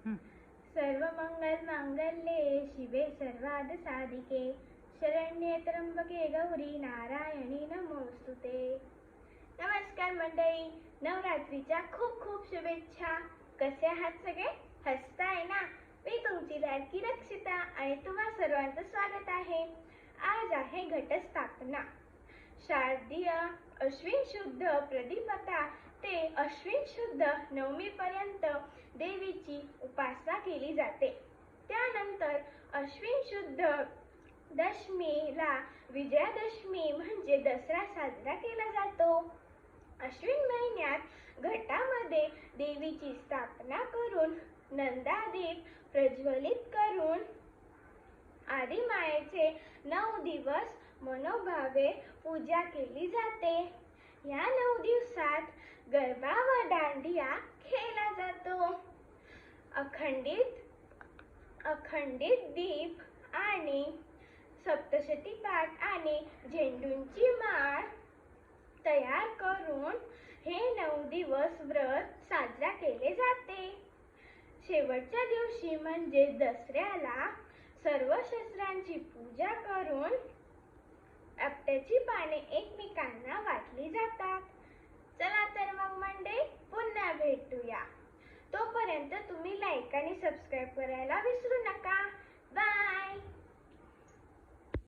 सर्व मंगल मांगल्ये शिवे सर्वार्थ साधिके शरण्ये त्र्यंबके गौरी नारायणी नमोस्तुते। नमस्कार मंडळी, नवरात्रीच्या खूप खूप शुभेच्छा। कसे आहात सगळे? हसताय ना? मी तुमची लाडकी रक्षिता आणि तुम्हा सर्वांचं स्वागत आहे। आज आहे घटस्थापना। शारदीय अश्विन शुद्ध प्रतिपदा ते अश्विन शुद्ध नवमी पर्यंत देवीची उपासना केली जाते। त्यानंतर अश्विन शुद्ध दशमीला विजयादशमी म्हणजे दसरा साजरा केला जातो। अश्विन महिन्यात घटामध्ये देवीची स्थापना करून नंदादीप प्रज्वलित करून आदिमायेचे 9 दिवस मनोभावे पूजा केली जाते। या 9 दिवसात गरबा व दांडिया खेळला जातो। अखंडित दीप आणि सप्तशती पाठ आणि झेंडूंची माळ तयार करून हे 9 दिवस व्रत साजरा केले जाते। शेवटच्या दिवशी म्हणजे दसऱ्याला सर्व शस्त्रांची पूजा करून आपट्याची पाने एकमेकांना वाटली जातात। चला तर मग मंडळी, पुन्हा भेटूया। तोपर्यंत तुम्ही लाईक आणि सबस्क्राईब करायला विसरू नका।